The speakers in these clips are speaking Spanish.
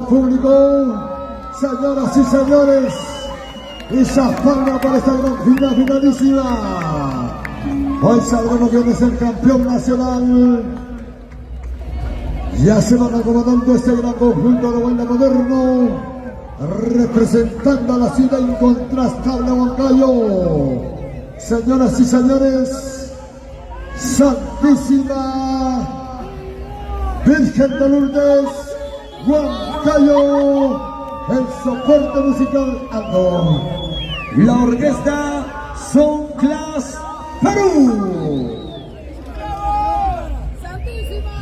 público. Señoras y señores, esa palma para esta gran final finalísima. Hoy sabremos quién es el campeón nacional. Ya se van acomodando este gran conjunto de baile moderno, representando a la ciudad incontrastable Huancayo. Señoras y señores, Santísima Virgen de Lourdes, Huancayo, el soporte musical Andor. La orquesta Son Class Perú. Santísima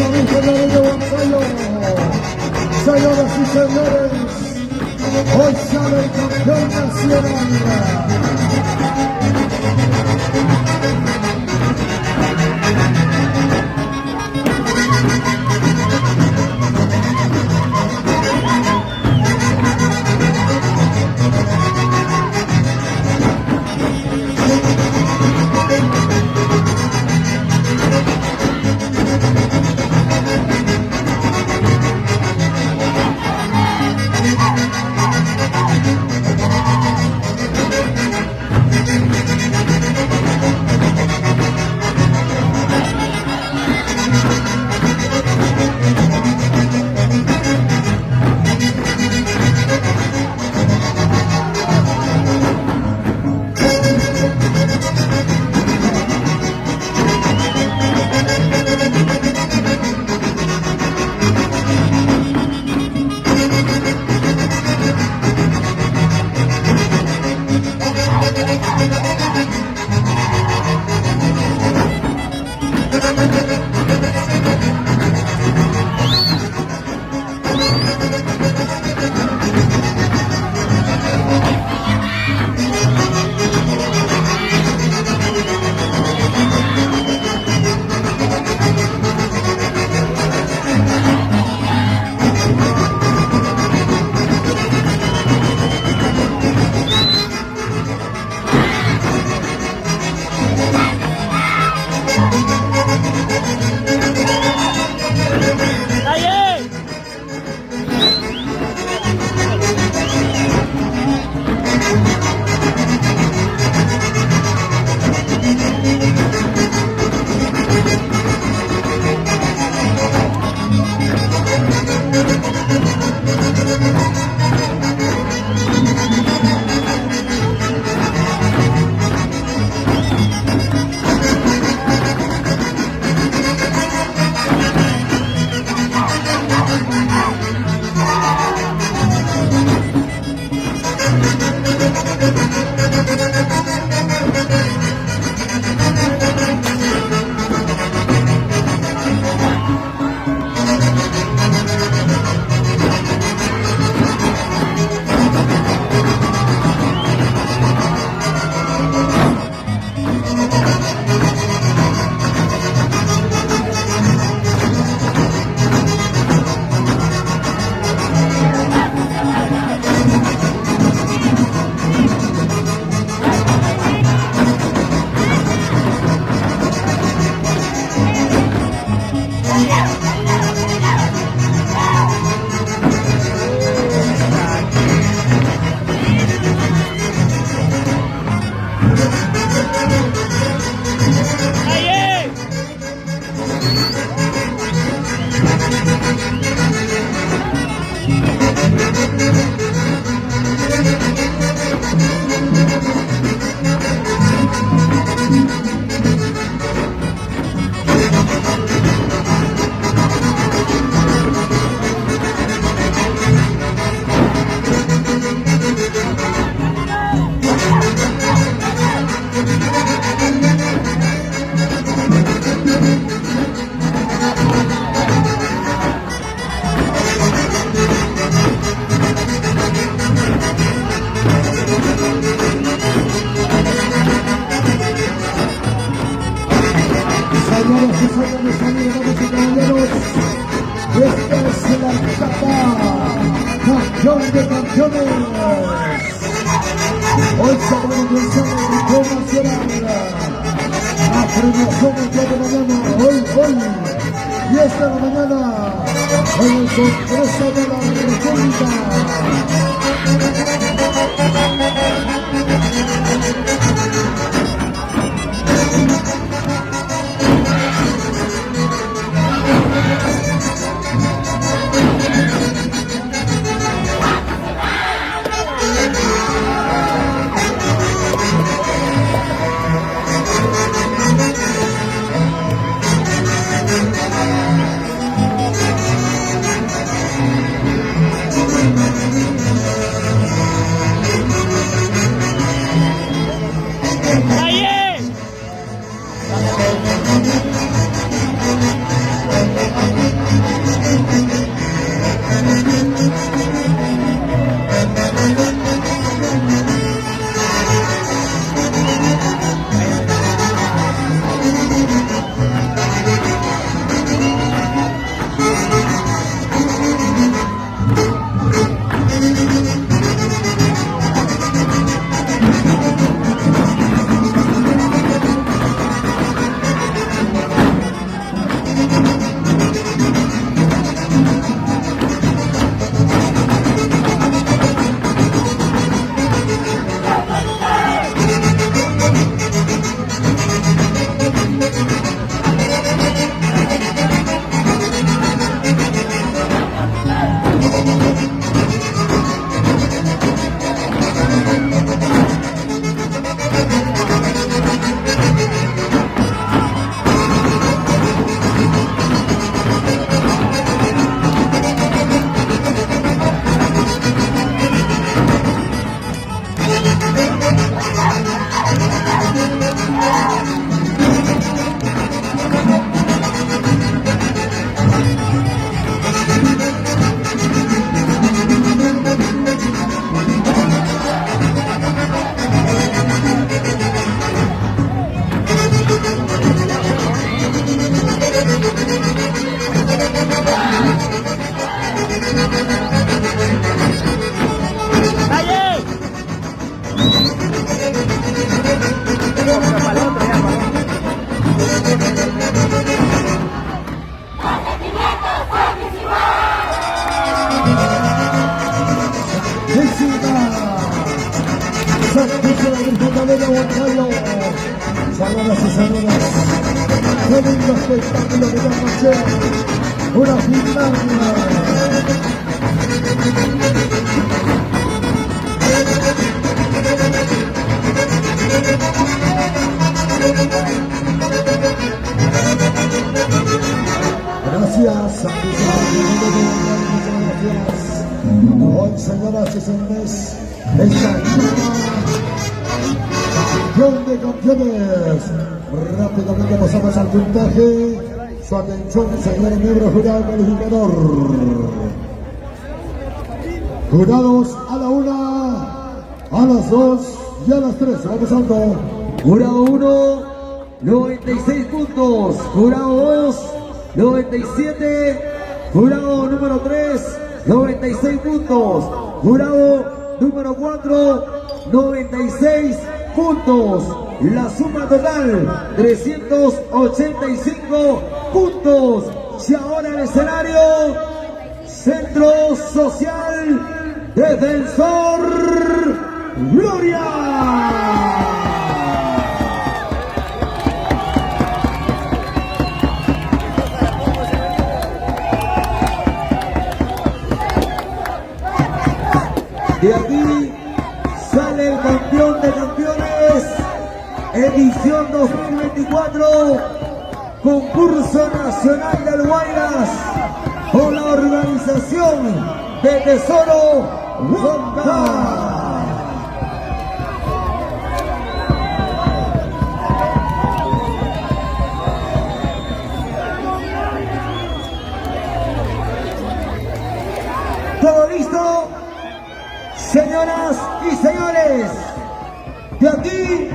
Virgen de Huancayo. Señoras y señores, hoy sale el campeón nacional. campeón de campeones. Hoy sábado aniversario del campeón nacional. La premiación el día de mañana, hoy, 10 de la mañana, en el Congreso de la República. Señoras y señores, qué lindo espectáculo de la noche, una final. Gracias, hoy, señoras y señores, esta campeón de campeones. Rápidamente pasamos al puntaje. Su atención, señor miembro jurado calificador. Jurados a la 1, a las 2 y a las 3. Vamos alto. Jurado 1, 96 puntos. Jurado 2, 97. Jurado número 3, 96 puntos. Jurado número 4, 96 puntos. La suma total, 385 puntos. Y ahora el escenario, Centro Social Defensor Gloria. De aquí sale el campeón de campeones, edición 2024, concurso nacional del Guayras, con la organización de Tesoro Wonka. ¿Todo listo? Señoras y señores, de aquí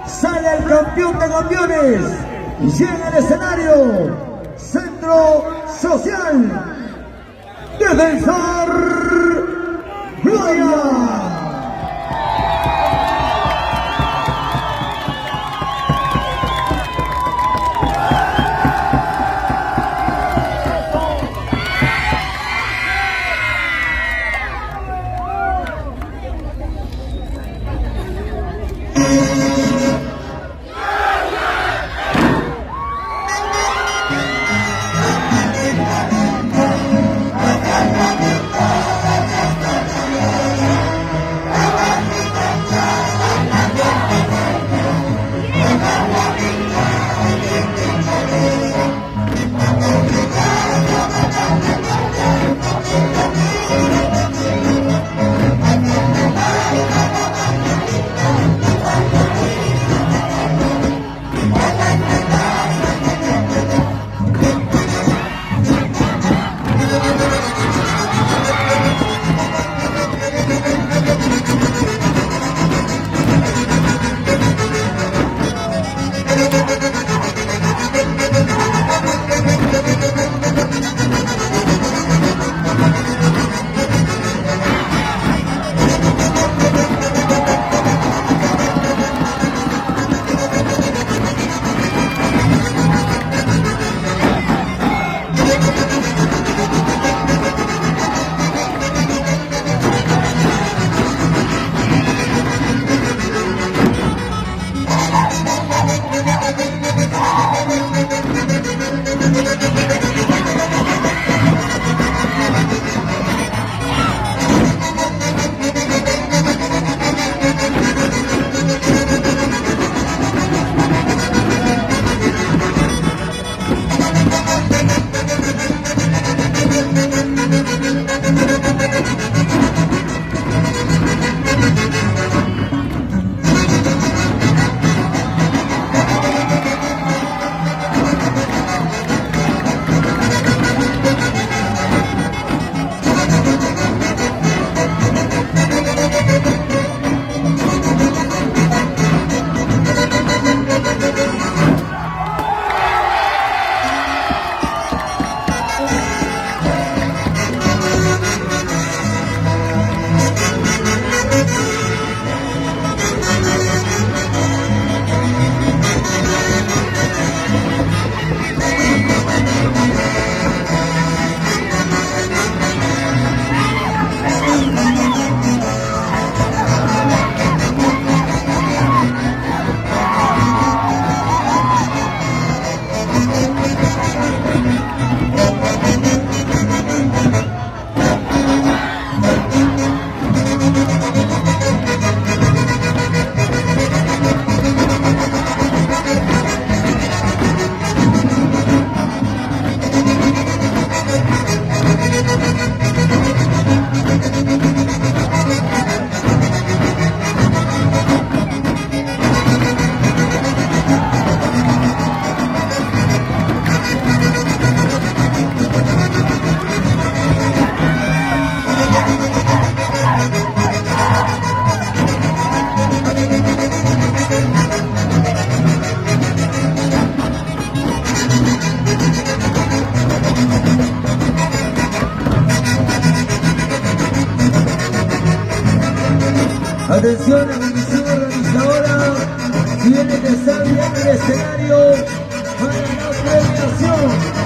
sale el campeón de campeones y llega al escenario Centro Social Defensor Atención, la comisión organizadora tiene que estar bien en el escenario para la premiación.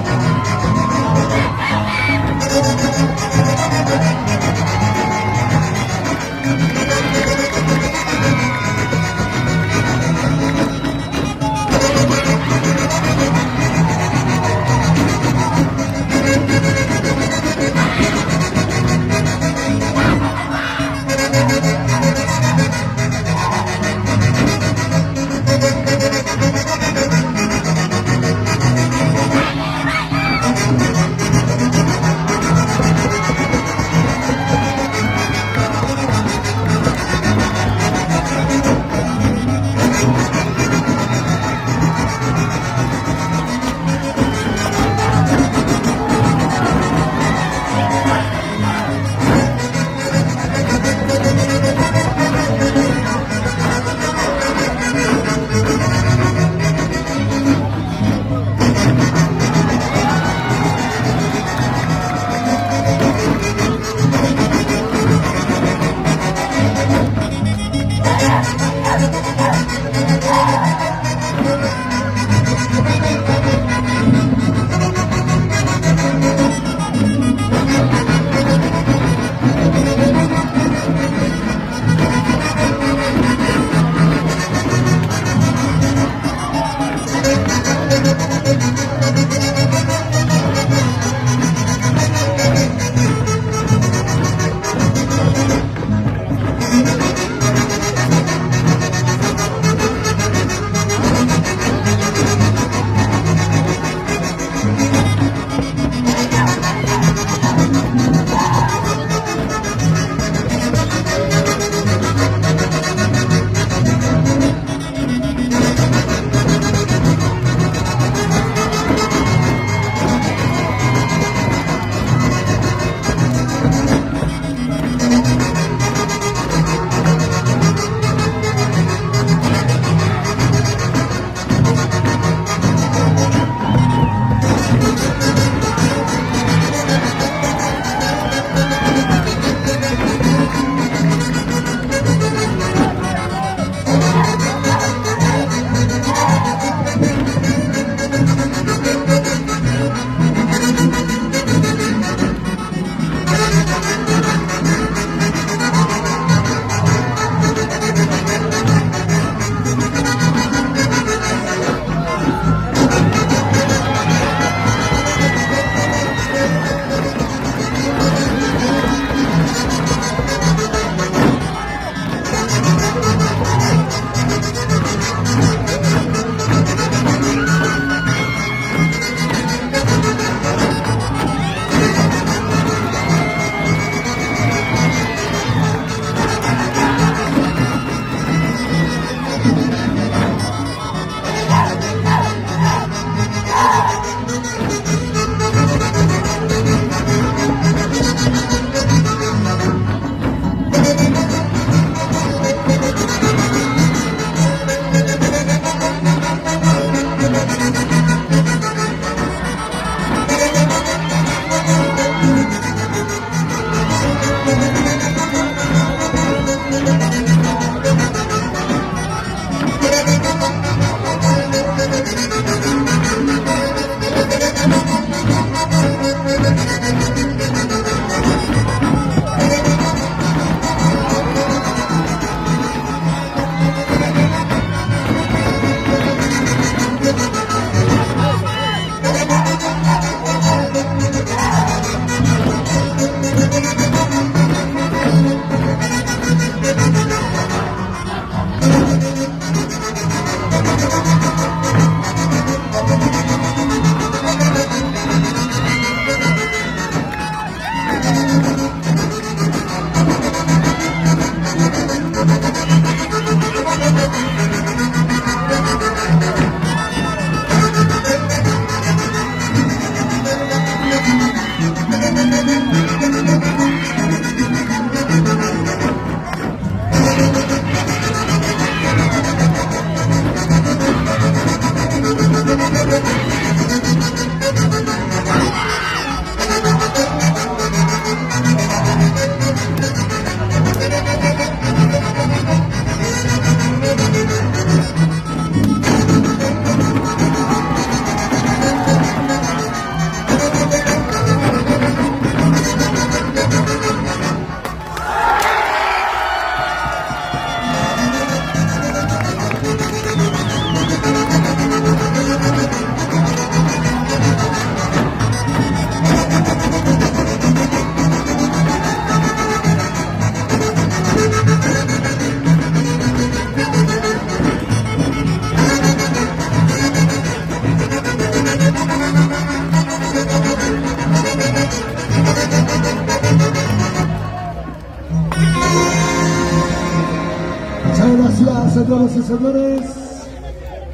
señoras y señores.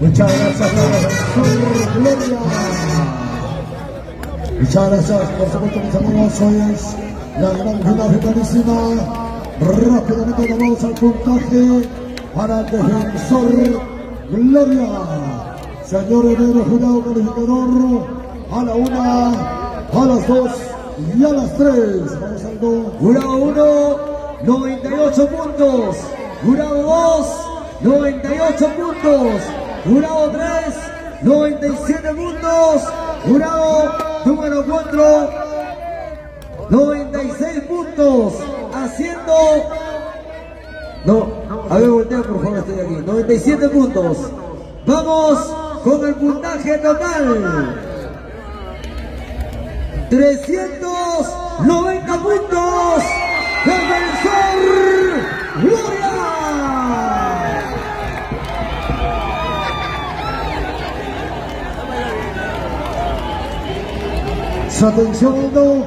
Muchas gracias, Defensor Gloria. Muchas gracias, por supuesto, mis amigos. Hoy es la gran final finalísima. Rápidamente nos vamos al puntaje para el Defensor Gloria. Señor Enero, jurado calificador, a la 1, a las 2 y a las 3. Vamos al 2. Jurado 1, 98 puntos. Jurado 2, 98 puntos. Jurado 3, 97 puntos. Jurado número 4, 96 puntos. Haciendo... No, a ver, voltea por favor, estoy aquí. 97 puntos. Vamos con el puntaje total. 390 puntos. Defensor Gloria. Su atención, Aldo.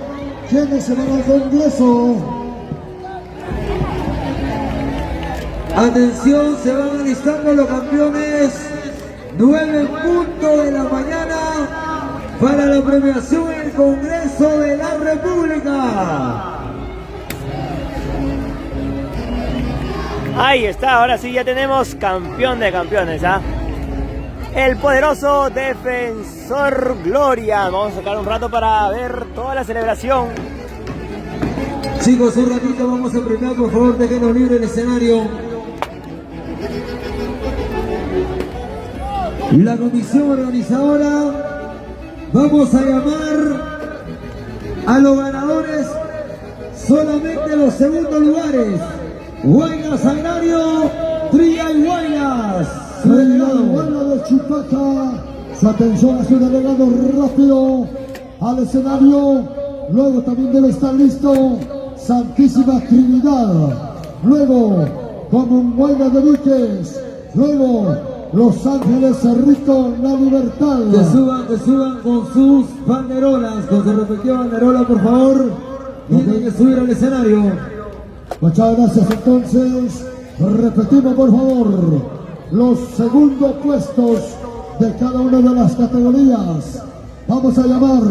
¿Quiénes se van al Congreso? Atención, se van alistando los campeones. 9 puntos de la mañana para la premiación en el Congreso de la República. Ahí está, ahora sí ya tenemos campeón de campeones, ¿ah? El poderoso Defensor Gloria. Vamos a sacar un rato para ver toda la celebración. Chicos, un ratito vamos a premiar, por favor, déjenos libre el escenario. La comisión organizadora, vamos a llamar a los ganadores solamente los segundos lugares. Huaylas Agrario, Tría y Huaylas. Bueno de Chupaca. Su atención a su delegado rápido al escenario. Luego también debe estar listo Santísima Trinidad. Luego Commonwealth de Víquez. Luego Los Ángeles Cerrito, La Libertad. Que suban con sus banderolas, con su respectiva banderola, por favor. Tienen que subir al escenario. Muchas gracias. Entonces, repetimos por favor los segundos puestos de cada una de las categorías. Vamos a llamar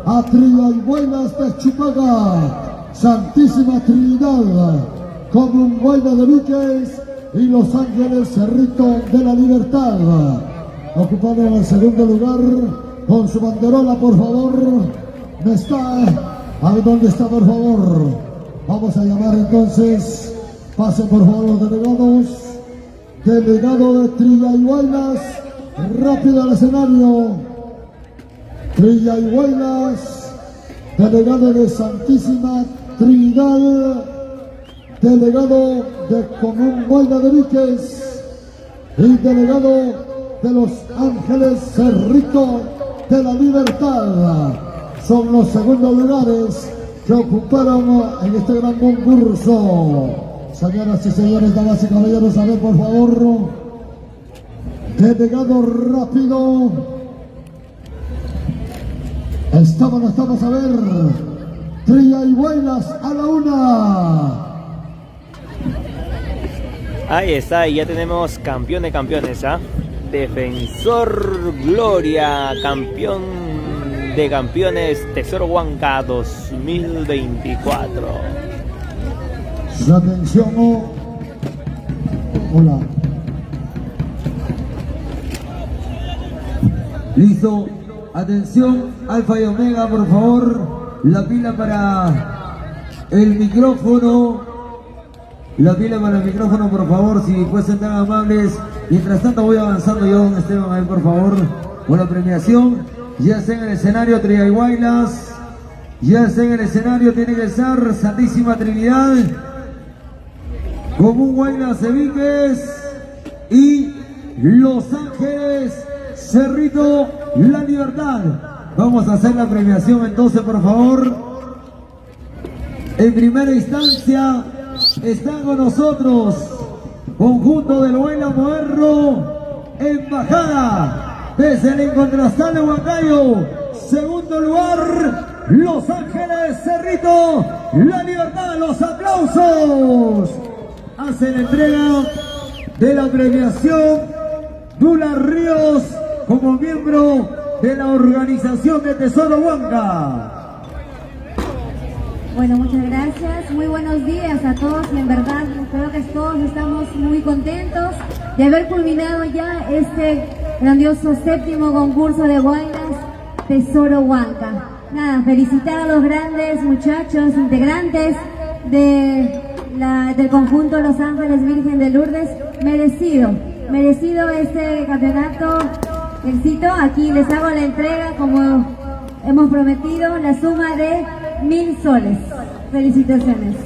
a Triaybuenas de Chupaga, Santísima Trinidad, Commonwealth de Víquez y Los Ángeles Cerrito de la Libertad. Ocupando el segundo lugar con su banderola, por favor. ¿Dónde está? A ver, ¿dónde está, por favor? Vamos a llamar entonces. Pasen por favor los delegados. Delegado de Triaybuenas, rápido al escenario. Triaybuenas, delegado de Santísima Trinidad, delegado de Commonwealth de Víquez y delegado de Los Ángeles Cerrito de la Libertad. Son los segundos lugares que ocuparon en este gran concurso. Señoras y señores, damas y caballeros, a ver por favor. Delegado rápido. Estamos a ver. Triaybuenas a la 1. Ahí está, y ya tenemos campeón de campeones, ¿ah? Defensor Gloria, campeón de campeones Tesoro Huanca 2024. Su atención. Hola. Listo. Atención, Alfa y Omega, por favor. La pila para el micrófono. La pila para el micrófono, por favor, si fuesen tan amables. Mientras tanto voy avanzando yo, don Esteban, ahí por favor, con la premiación. Ya está en el escenario Triaybuenas. Ya está en el escenario, tiene que estar Santísima Trinidad, Commonwealth de Víquez y Los Ángeles Cerrito, La Libertad. Vamos a hacer la premiación entonces, por favor. En primera instancia están con nosotros conjunto del Huayla Moerro, embajada desde el incontrastable Huancayo. Segundo lugar, Los Ángeles Cerrito, La Libertad. Los aplausos. Hace la entrega de la premiación, Dula Ríos, como miembro de la organización de Tesoro Huanca. Bueno, muchas gracias, muy buenos días a todos y en verdad creo que todos estamos muy contentos de haber culminado ya este grandioso séptimo concurso de Huaylas Tesoro Huanca. Nada, felicitar a los grandes muchachos integrantes del conjunto Los Ángeles Virgen de Lourdes, merecido este campeonato, éxito. Aquí les hago la entrega como hemos prometido, la suma de 1000 soles. Felicitaciones.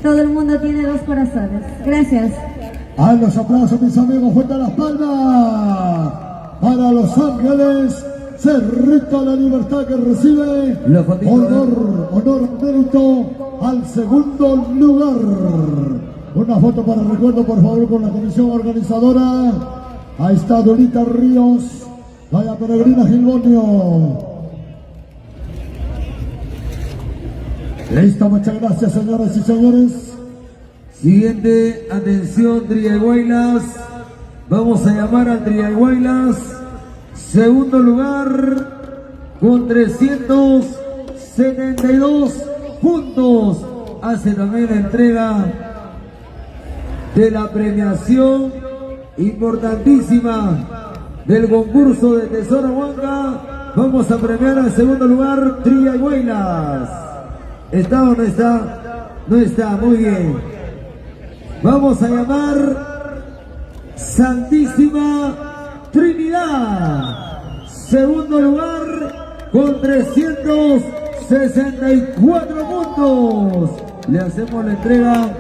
Todo el mundo tiene 2 corazones. Gracias. A los aplausos, mis amigos, fuerte las palmas para Los Ángeles, Cerrito de la Libertad, que recibe honor, mérito al segundo lugar. Una foto para recuerdo, por favor, con la comisión organizadora. Ahí está Dolita Ríos, vaya Peregrina Gilbonio. Listo, muchas gracias, señoras y señores. Siguiente, atención, Triaguaylas. Vamos a llamar a Triaguaylas. Segundo lugar con 372 puntos. Hace también la entrega de la premiación importantísima del concurso de Tesoro Huanca. Vamos a premiar al segundo lugar, Triaguaylas. ¿Está o no está? No está, muy bien. Vamos a llamar Santísima Trinidad. Segundo lugar con 364 puntos. Le hacemos la entrega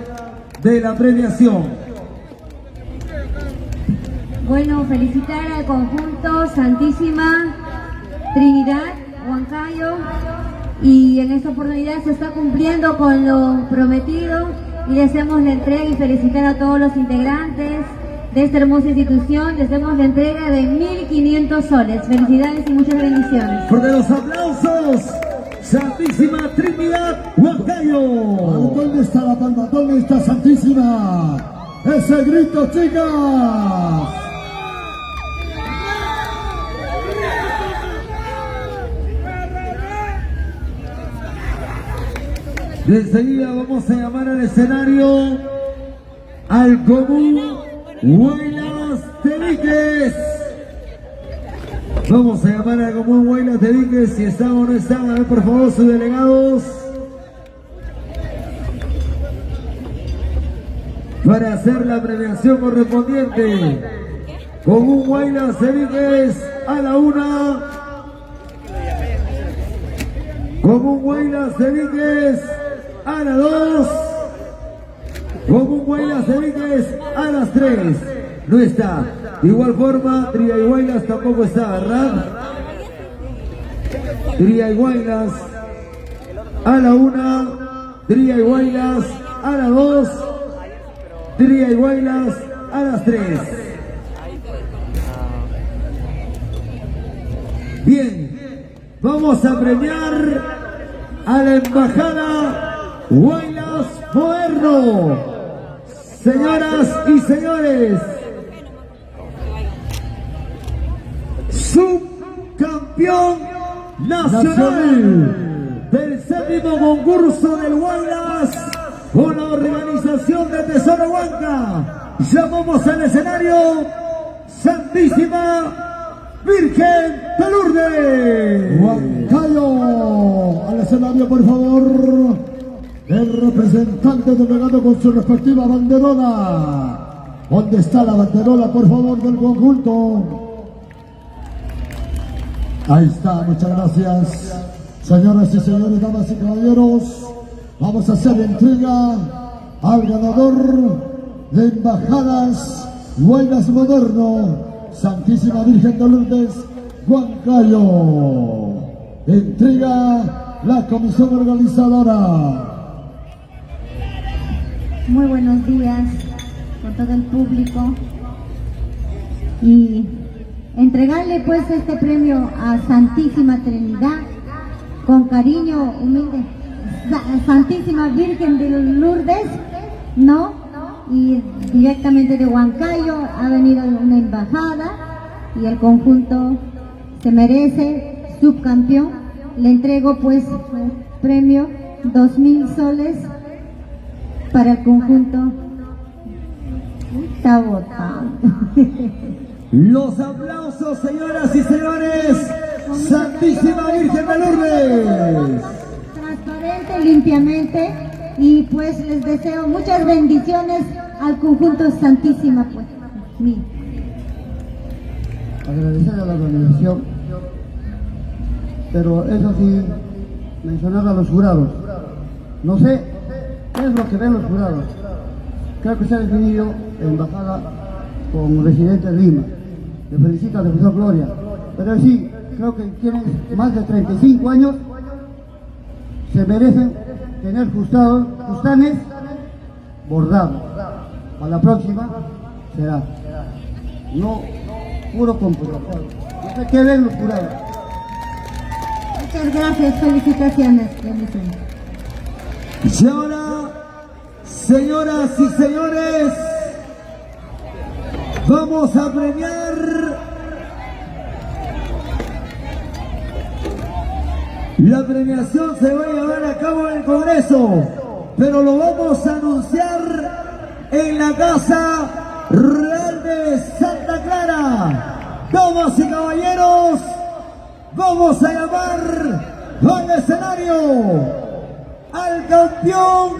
de la premiación. Bueno, felicitar al conjunto Santísima Trinidad Huancayo, y en esta oportunidad se está cumpliendo con lo prometido y le hacemos la entrega y felicitar a todos los integrantes de esta hermosa institución. Le hacemos la entrega de 1500 soles. Felicidades y muchas bendiciones. Por los aplausos, Santísima Trinidad Huancayo. ¿Dónde está la palma? ¿Dónde está Santísima? Ese grito, chicas. De enseguida vamos a llamar al escenario al común Huaylas Teviques. Vamos a llamar al común Huaylas Teviques, si están o no están. A ver, por favor, sus delegados, para hacer la premiación correspondiente. Común Huaylas Teviques a la 1. Común Huaylas Teviques a las 2, Común Huaylas Teviques a las 3. No está. De igual forma, Triaguaylas tampoco está, ¿verdad? Triaguaylas a la 1, Triaguaylas a las 2, Triaguaylas a las 3. Bien, vamos a premiar a la embajada Huaylas Moderno. Señoras y señores, subcampeón nacional del séptimo concurso del Huaylas con la organización de Tesoro Huanca. Llamamos al escenario Santísima Virgen de Lourdes. Huancayo, al escenario, por favor. El representante delegado con su respectiva banderola. ¿Dónde está la banderola, por favor, del conjunto? Ahí está, muchas gracias. Señoras y señores, damas y caballeros, vamos a hacer entrega al ganador de embajadas Huaylas Moderno, Santísima Virgen de Lourdes, Huancayo. Entrega la comisión organizadora. Muy buenos días con todo el público y entregarle pues este premio a Santísima Trinidad con cariño humilde, Santísima Virgen de Lourdes, ¿no? Y directamente de Huancayo, ha venido una embajada y el conjunto se merece subcampeón. Le entrego pues el premio 2.000 soles para el conjunto. Está votando. Los aplausos, señoras y señores. Santísima Virgen de Lourdes. Transparente, limpiamente, y pues les deseo muchas bendiciones al conjunto Santísima, pues. Agradecer a la organización, pero eso sí, mencionar a los jurados. No sé qué es lo que ven los jurados. Creo que se ha definido en embajada con residente de Lima. Le felicito al profesor Gloria, pero sí, creo que tienen más de 35 años, se merecen tener justanes bordados. Para la próxima será no puro computador. No sé qué ven los jurados. Muchas gracias, felicitaciones. Y ahora, señoras y señores, vamos a premiar la premiación. Se va a llevar a cabo en el Congreso, pero lo vamos a anunciar en la Casa Real de Santa Clara. Damas y caballeros, vamos a llamar al escenario al campeón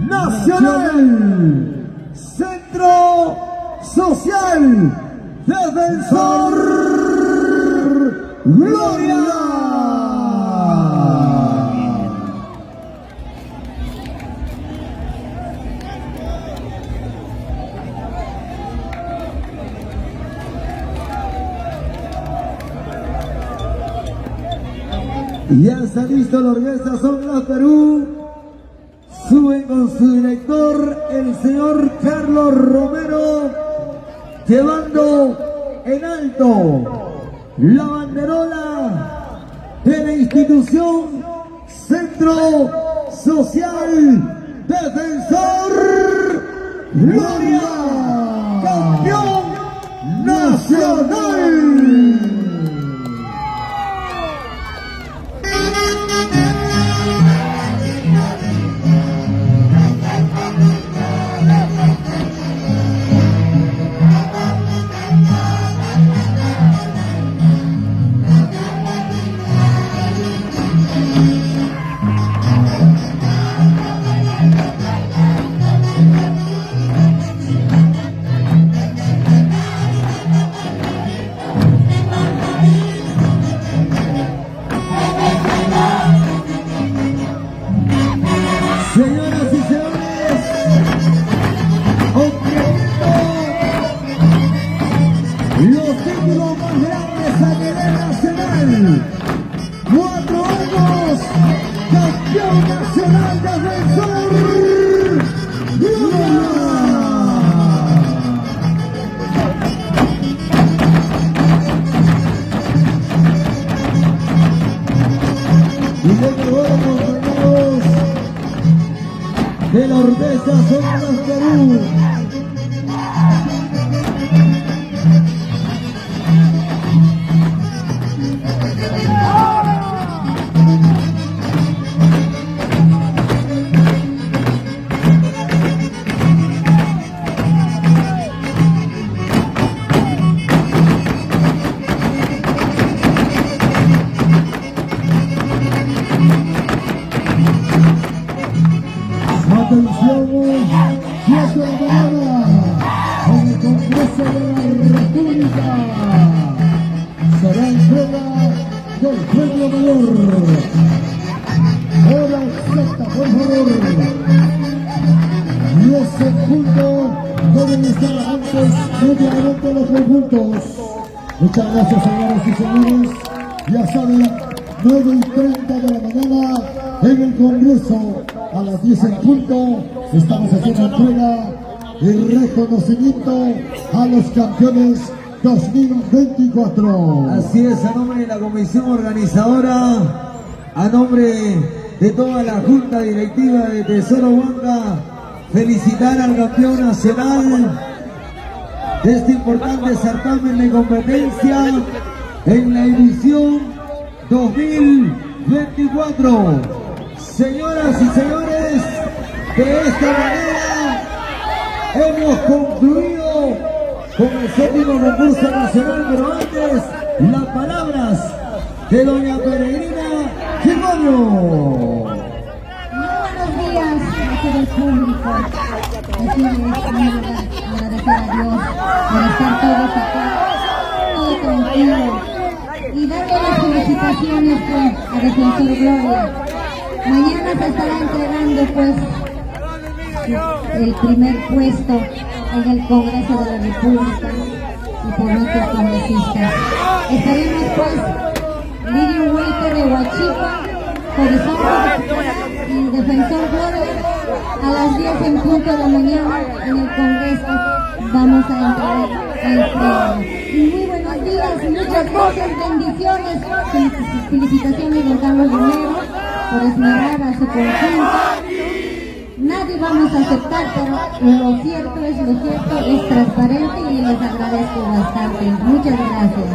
nacional, Centro Social Defensor Gloria. Ya está listo la orquesta Son Las Perú. Suben con su director, el señor Carlos Romero, llevando en alto la banderola de la institución Centro Social Defensor Gloria, campeón nacional. Señoras y señores, los títulos más grandes a nivel nacional. 4 años, campeón nacional defensor Gloria. Y de nuevo, compañeros de la orquesta Son Las Perú. Atención, 10 de la mañana, en el Congreso de la República, será entrega del premio mayor. Hora exacta, por favor. 10 en punto, deben estar antes últimamente los conjuntos. Muchas gracias, señoras y señores. Ya saben, 9:30 de la mañana en el Congreso. A las 10 en punto estamos haciendo entrega y reconocimiento a los campeones 2024. Así es, a nombre de la comisión organizadora, a nombre de toda la junta directiva de Tesoro Huanca, felicitar al campeón nacional de este importante certamen de competencia en la edición 2024. Señoras y señores, de esta manera hemos concluido con el séptimo concurso nacional, pero antes las palabras de doña Peregrina Giroño. Buenos días a todo el público. Decirles agradecer a Dios por estar todos acá, todo tranquilo, y darle las felicitaciones pues, a Defensor Gloria. Mañana se estará entregando pues el primer puesto en el Congreso de la República y por nuestros congresistas. Estaremos pues Lirio Huerta de Huachipa, Horizonte y Defensor Gloria a las 10 en punto de la mañana en el Congreso. Vamos a entregar el premio. Y muy buenos días, muchas gracias, bendiciones, felicitaciones don Carlos Romero por esmerar a su conjunto. Nadie vamos a aceptar, pero lo cierto, es transparente y les agradezco bastante. Muchas gracias.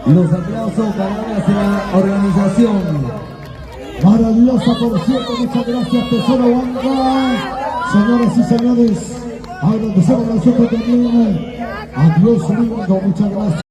Los aplausos para la organización. Maravillosa, por cierto, muchas gracias, Tesoro Huanca. Señoras y señores, agradecemos nosotros también a Dios lindo, muchas gracias.